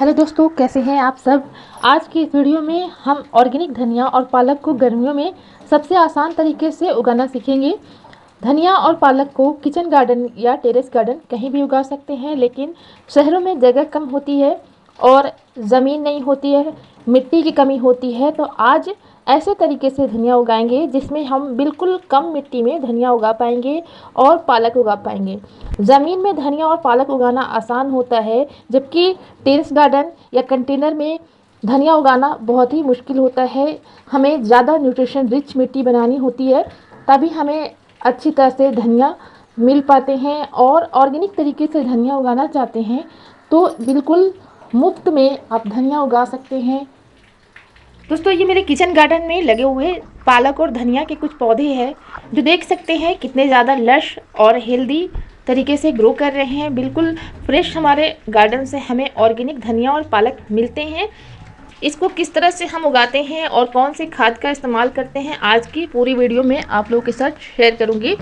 Hello दोस्तों, कैसे हैं आप सब। आज की इस वीडियो में हम ऑर्गेनिक धनिया और पालक को गर्मियों में सबसे आसान तरीके से उगाना सीखेंगे। धनिया और पालक को किचन गार्डन या टेरेस गार्डन कहीं भी उगा सकते हैं, लेकिन शहरों में जगह कम होती है और ज़मीन नहीं होती है, मिट्टी की कमी होती है। तो आज ऐसे तरीके से धनिया उगाएंगे जिसमें हम बिल्कुल कम मिट्टी में धनिया उगा पाएंगे और पालक उगा पाएंगे। ज़मीन में धनिया और पालक उगाना आसान होता है, जबकि टेरेस गार्डन या कंटेनर में धनिया उगाना बहुत ही मुश्किल होता है। हमें ज़्यादा न्यूट्रिशन रिच मिट्टी बनानी होती है, तभी हमें अच्छी तरह से धनिया मिल पाते हैं। और ऑर्गेनिक तरीके से धनिया उगाना चाहते हैं तो बिल्कुल मुफ्त में आप धनिया उगा सकते हैं। दोस्तों, ये मेरे किचन गार्डन में लगे हुए पालक और धनिया के कुछ पौधे हैं, जो देख सकते हैं कितने ज़्यादा लश और हेल्दी तरीके से ग्रो कर रहे हैं। बिल्कुल फ्रेश हमारे गार्डन से हमें ऑर्गेनिक धनिया और पालक मिलते हैं। इसको किस तरह से हम उगाते हैं और कौन सी खाद का इस्तेमाल करते हैं, आज की पूरी वीडियो में आप लोगों के साथ शेयर करूंगी।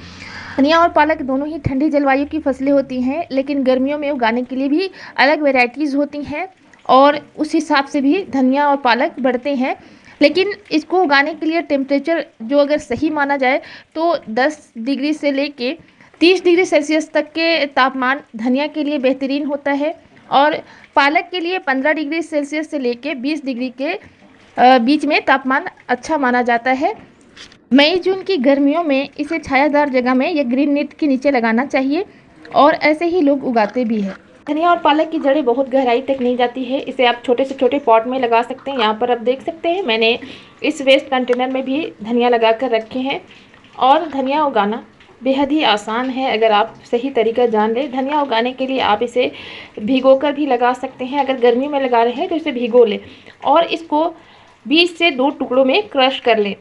धनिया और पालक दोनों ही ठंडी जलवायु की फसलें होती हैं, लेकिन गर्मियों में उगाने के लिए भी अलग वेराइटीज़ होती हैं और उस हिसाब से भी धनिया और पालक बढ़ते हैं। लेकिन इसको उगाने के लिए टेम्परेचर जो अगर सही माना जाए तो 10 डिग्री से लेके 30 डिग्री सेल्सियस तक के तापमान धनिया के लिए बेहतरीन होता है, और पालक के लिए 15 डिग्री सेल्सियस से लेके 20 डिग्री के बीच में तापमान अच्छा माना जाता है। मई जून की गर्मियों में इसे छायादार जगह में या ग्रीन नेट के नीचे लगाना चाहिए, और ऐसे ही लोग उगाते भी हैं। धनिया और पालक की जड़ें बहुत गहराई तक नहीं जाती है, इसे आप छोटे से छोटे पॉट में लगा सकते हैं। यहाँ पर आप देख सकते हैं मैंने इस वेस्ट कंटेनर में भी धनिया लगा कर रखे हैं। और धनिया उगाना बेहद ही आसान है अगर आप सही तरीका जान लें। धनिया उगाने के लिए आप इसे भिगो कर भी लगा सकते हैं। अगर गर्मी में लगा रहे हैं तो इसे भिगो लें और इसको 20 से 2 टुकड़ों में क्रश कर लें,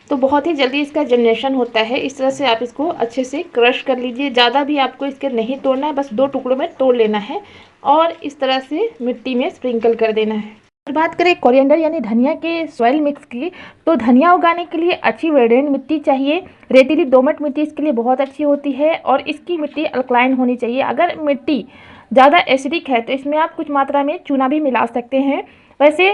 तो बहुत ही जल्दी इसका जनरेशन होता है। इस तरह से आप इसको अच्छे से क्रश कर लीजिए। ज़्यादा भी आपको इसके नहीं तोड़ना है, बस 2 टुकड़ों में तोड़ लेना है और इस तरह से मिट्टी में स्प्रिंकल कर देना है। बात करें कोरिएंडर यानी धनिया के सॉइल मिक्स की, तो धनिया उगाने के लिए अच्छी वेडेन मिट्टी चाहिए। रेतीली दोमट मिट्टी इसके लिए बहुत अच्छी होती है और इसकी मिट्टी अल्कलाइन होनी चाहिए। अगर मिट्टी ज़्यादा एसिडिक है तो इसमें आप कुछ मात्रा में चूना भी मिला सकते हैं। वैसे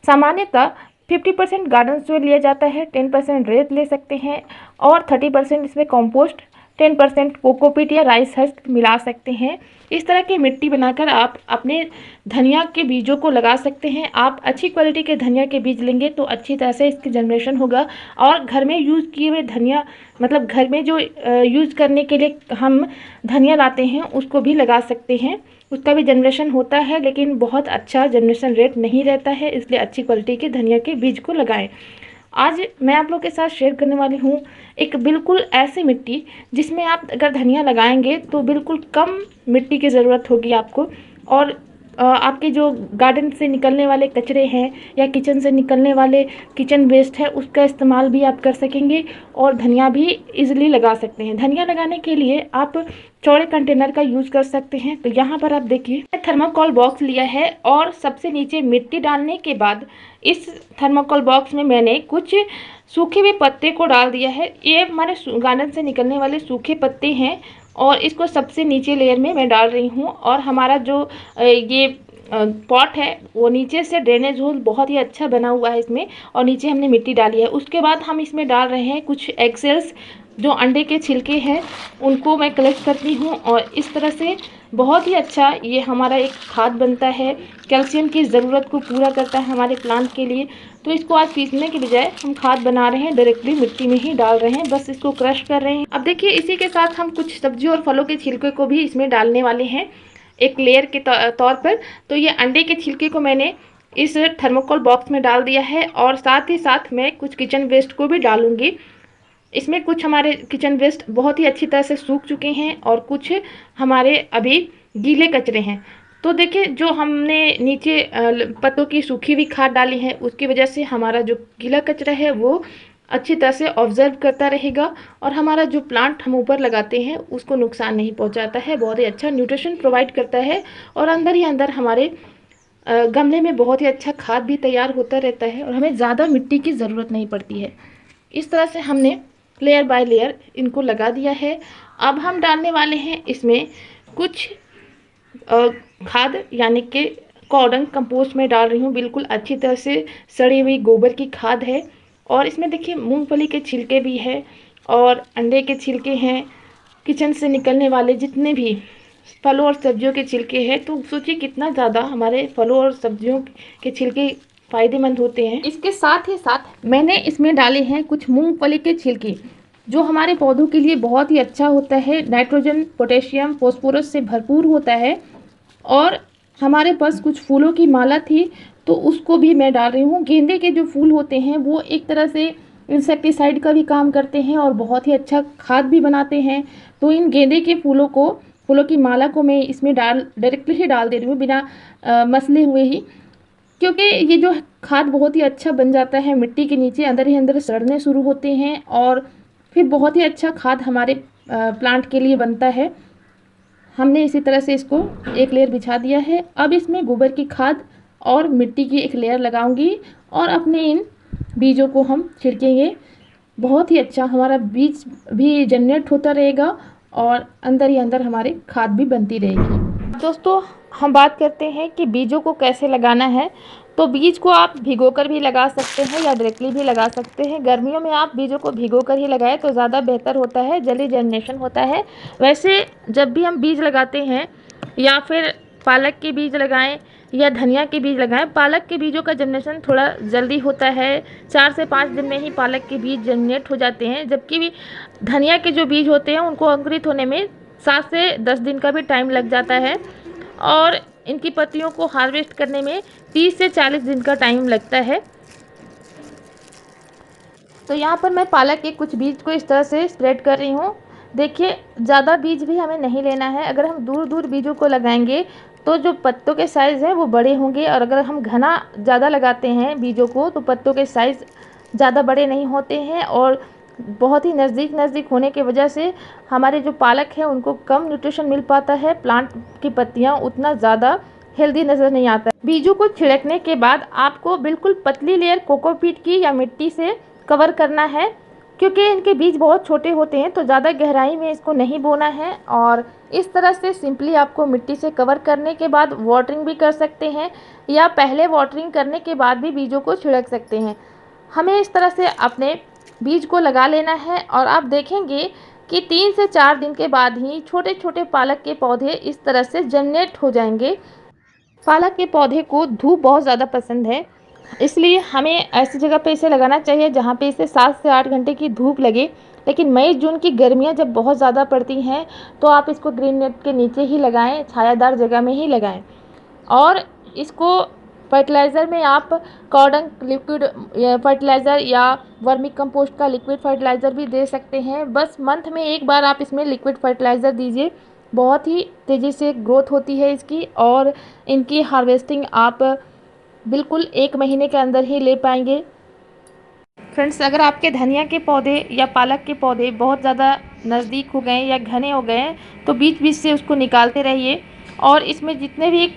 सामान्यतः 50% गार्डन सॉइल लिया जाता है, 10% रेत ले सकते हैं और 30% इसमें कंपोस्ट, 10% कोकोपीट या राइस हस्क मिला सकते हैं। इस तरह की मिट्टी बनाकर आप अपने धनिया के बीजों को लगा सकते हैं। आप अच्छी क्वालिटी के धनिया के बीज लेंगे तो अच्छी तरह से इसकी जनरेशन होगा। और घर में यूज़ किए हुए धनिया, मतलब घर में जो यूज़ करने के लिए हम धनिया लाते हैं उसको भी लगा सकते हैं, उसका भी जनरेशन होता है, लेकिन बहुत अच्छा जनरेशन रेट नहीं रहता है। इसलिए अच्छी क्वालिटी के धनिया के बीज को लगाएं। आज मैं आप लोग के साथ शेयर करने वाली हूँ एक बिल्कुल ऐसी मिट्टी जिसमें आप अगर धनिया लगाएंगे तो बिल्कुल कम मिट्टी की ज़रूरत होगी आपको। और आपके जो गार्डन से निकलने वाले कचरे हैं या किचन से निकलने वाले किचन वेस्ट है उसका इस्तेमाल भी आप कर सकेंगे और धनिया भी इजीली लगा सकते हैं। धनिया लगाने के लिए आप चौड़े कंटेनर का यूज़ कर सकते हैं। तो यहाँ पर आप देखिए थर्माकोल बॉक्स लिया है और सबसे नीचे मिट्टी डालने के बाद इस थर्माकोल बॉक्स में मैंने कुछ सूखे हुए पत्ते को डाल दिया है। ये हमारे गार्डन से निकलने वाले सूखे पत्ते हैं और इसको सबसे नीचे लेयर में मैं डाल रही हूँ। और हमारा जो ये पॉट है वो नीचे से ड्रेनेज होल बहुत ही अच्छा बना हुआ है इसमें, और नीचे हमने मिट्टी डाली है। उसके बाद हम इसमें डाल रहे हैं कुछ एगसेल्स, जो अंडे के छिलके हैं उनको मैं कलेक्ट करती हूँ और इस तरह से बहुत ही अच्छा ये हमारा एक खाद बनता है। कैल्शियम की ज़रूरत को पूरा करता है हमारे प्लांट के लिए। तो इसको आज पीसने के बजाय हम खाद बना रहे हैं, डायरेक्टली मिट्टी में ही डाल रहे हैं, बस इसको क्रश कर रहे हैं। अब देखिए इसी के साथ हम कुछ सब्जियों और फलों के छिलके को भी इसमें डालने वाले हैं एक लेयर के तौर पर। तो ये अंडे के छिलके को मैंने इस थर्मोकोल बॉक्स में डाल दिया है और साथ ही साथ मैं कुछ किचन वेस्ट को भी डालूंगी। इसमें कुछ हमारे किचन वेस्ट बहुत ही अच्छी तरह से सूख चुके हैं और कुछ हमारे अभी गीले कचरे हैं। तो देखिए जो हमने नीचे पत्तों की सूखी हुई खाद डाली है उसकी वजह से हमारा जो गीला कचरा है वो अच्छी तरह से ऑब्जर्व करता रहेगा और हमारा जो प्लांट हम ऊपर लगाते हैं उसको नुकसान नहीं पहुंचाता है। बहुत ही अच्छा न्यूट्रिशन प्रोवाइड करता है और अंदर ही अंदर हमारे गमले में बहुत ही अच्छा खाद भी तैयार होता रहता है और हमें ज़्यादा मिट्टी की ज़रूरत नहीं पड़ती है। इस तरह से हमने लेयर बाय लेयर इनको लगा दिया है। अब हम डालने वाले हैं इसमें कुछ खाद यानी कि कॉर्डन कंपोस्ट में डाल रही हूँ। बिल्कुल अच्छी तरह से सड़ी हुई गोबर की खाद है। और इसमें देखिए मूंगफली के छिलके भी है और अंडे के छिलके हैं, किचन से निकलने वाले जितने भी फलों और सब्जियों के छिलके हैं। तो सोचिए कितना ज़्यादा हमारे फलों और सब्जियों के छिलके फ़ायदेमंद होते हैं। इसके साथ ही साथ मैंने इसमें डाले हैं कुछ मूंगफली के छिलके, जो हमारे पौधों के लिए बहुत ही अच्छा होता है। नाइट्रोजन, पोटेशियम, फास्फोरस से भरपूर होता है। और हमारे पास कुछ फूलों की माला थी तो उसको भी मैं डाल रही हूँ। गेंदे के जो फूल होते हैं वो एक तरह से इंसेक्टिसाइड का भी काम करते हैं और बहुत ही अच्छा खाद भी बनाते हैं। तो इन गेंदे के फूलों की माला को मैं इसमें डायरेक्टली ही डाल दे रही हूँ, बिना मसले हुए ही, क्योंकि ये जो खाद बहुत ही अच्छा बन जाता है। मिट्टी के नीचे अंदर ही अंदर सड़ने शुरू होते हैं और फिर बहुत ही अच्छा खाद हमारे प्लांट के लिए बनता है। हमने इसी तरह से इसको एक लेयर बिछा दिया है। अब इसमें गोबर की खाद और मिट्टी की एक लेयर लगाऊंगी और अपने इन बीजों को हम छिड़केंगे। बहुत ही अच्छा हमारा बीज भी जनरेट होता रहेगा और अंदर ही अंदर हमारे खाद भी बनती रहेगी। दोस्तों, हम बात करते हैं कि बीजों को कैसे लगाना है। तो बीज को आप भिगोकर भी लगा सकते हैं या डायरेक्टली भी लगा सकते हैं। गर्मियों में आप बीजों को भिगोकर ही लगाएं तो ज़्यादा बेहतर होता है, जल्दी जनरेशन होता है। वैसे जब भी हम बीज लगाते हैं, या फिर पालक के बीज लगाएं या धनिया के बीज लगाएं, पालक के बीजों का जनरेशन थोड़ा जल्दी होता है। 4 से 5 दिन में ही पालक के बीज जनरेट हो जाते हैं, जबकि धनिया के जो बीज होते हैं उनको अंकुरित होने में 7 से 10 दिन का भी टाइम लग जाता है। और इनकी पत्तियों को हार्वेस्ट करने में 30 से 40 दिन का टाइम लगता है। तो यहाँ पर मैं पालक के कुछ बीज को इस तरह से स्प्रेड कर रही हूँ। देखिए, ज़्यादा बीज भी हमें नहीं लेना है। अगर हम दूर दूर बीजों को लगाएंगे तो जो पत्तों के साइज़ हैं वो बड़े होंगे, और अगर हम घना ज़्यादा लगाते हैं बीजों को तो पत्तों के साइज़ ज़्यादा बड़े नहीं होते हैं। और बहुत ही नज़दीक नज़दीक होने की वजह से हमारे जो पालक हैं उनको कम न्यूट्रिशन मिल पाता है। प्लांट की पत्तियाँ उतना ज़्यादा हेल्दी नज़र नहीं आता। बीजों को छिड़कने के बाद आपको बिल्कुल पतली लेयर कोकोपीट की या मिट्टी से कवर करना है, क्योंकि इनके बीज बहुत छोटे होते हैं तो ज़्यादा गहराई में इसको नहीं बोना है। और इस तरह से सिंपली आपको मिट्टी से कवर करने के बाद वाटरिंग भी कर सकते हैं, या पहले वाटरिंग करने के बाद भी बीजों को छिड़क सकते हैं। हमें इस तरह से अपने बीज को लगा लेना है और आप देखेंगे कि 3 से 4 दिन के बाद ही छोटे छोटे पालक के पौधे इस तरह से जनरेट हो जाएंगे। पालक के पौधे को धूप बहुत ज़्यादा पसंद है, इसलिए हमें ऐसी जगह पे इसे लगाना चाहिए जहाँ पे इसे 7 से 8 घंटे की धूप लगे। लेकिन मई जून की गर्मियाँ जब बहुत ज़्यादा पड़ती हैं तो आप इसको ग्रीन नेट के नीचे ही लगाएं, छायादार जगह में ही लगाएं। और इसको फर्टिलाइज़र में आप कॉर्डन लिक्विड फर्टिलाइज़र या वर्मी कंपोस्ट का लिक्विड फर्टिलाइज़र भी दे सकते हैं। बस मंथ में एक बार आप इसमें लिक्विड फर्टिलाइज़र दीजिए, बहुत ही तेज़ी से ग्रोथ होती है इसकी। और इनकी हार्वेस्टिंग आप बिल्कुल 1 महीने के अंदर ही ले पाएंगे। फ्रेंड्स, अगर आपके धनिया के पौधे या पालक के पौधे बहुत ज़्यादा नज़दीक हो गए या घने हो गए हैं तो बीच बीच से उसको निकालते रहिए, और इसमें जितने भी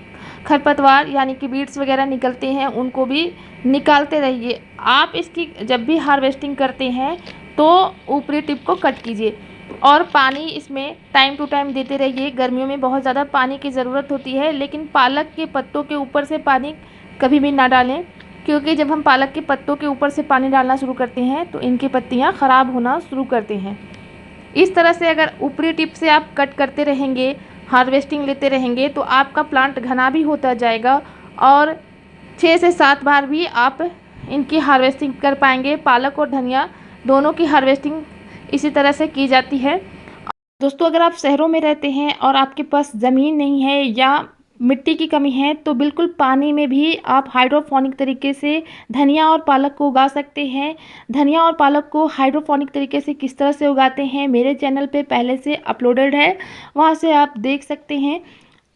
खरपतवार यानी कि बीड्स वगैरह निकलते हैं उनको भी निकालते रहिए। आप इसकी जब भी हार्वेस्टिंग करते हैं तो ऊपरी टिप को कट कीजिए, और पानी इसमें टाइम टू टाइम देते रहिए। गर्मियों में बहुत ज़्यादा पानी की ज़रूरत होती है, लेकिन पालक के पत्तों के ऊपर से पानी कभी भी ना डालें, क्योंकि जब हम पालक के पत्तों के ऊपर से पानी डालना शुरू करते हैं तो इनकी पत्तियां ख़राब होना शुरू करते हैं। इस तरह से अगर ऊपरी टिप से आप कट करते रहेंगे, हार्वेस्टिंग लेते रहेंगे, तो आपका प्लांट घना भी होता जाएगा और 6 से 7 बार भी आप इनकी हार्वेस्टिंग कर पाएंगे। पालक और धनिया दोनों की हार्वेस्टिंग इसी तरह से की जाती है। दोस्तों, अगर आप शहरों में रहते हैं और आपके पास ज़मीन नहीं है या मिट्टी की कमी है तो बिल्कुल पानी में भी आप हाइड्रोपोनिक तरीके से धनिया और पालक को उगा सकते हैं। धनिया और पालक को हाइड्रोपोनिक तरीके से किस तरह से उगाते हैं मेरे चैनल पे पहले से अपलोडेड है, वहाँ से आप देख सकते हैं।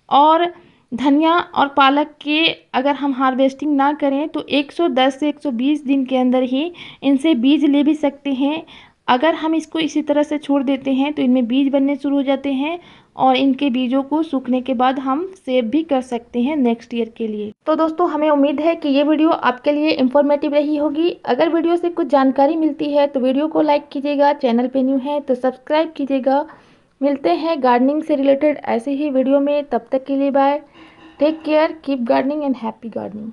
और धनिया और पालक के अगर हम हार्वेस्टिंग ना करें तो 110 से 120 दिन के अंदर ही इनसे बीज ले भी सकते हैं। अगर हम इसको इसी तरह से छोड़ देते हैं तो इनमें बीज बनने शुरू हो जाते हैं, और इनके बीजों को सूखने के बाद हम सेव भी कर सकते हैं नेक्स्ट ईयर के लिए। तो दोस्तों, हमें उम्मीद है कि ये वीडियो आपके लिए इन्फॉर्मेटिव रही होगी। अगर वीडियो से कुछ जानकारी मिलती है तो वीडियो को लाइक कीजिएगा, चैनल पे न्यू है तो सब्सक्राइब कीजिएगा। मिलते हैं गार्डनिंग से रिलेटेड ऐसे ही वीडियो में, तब तक के लिए bye. Take care, keep gardening and happy gardening.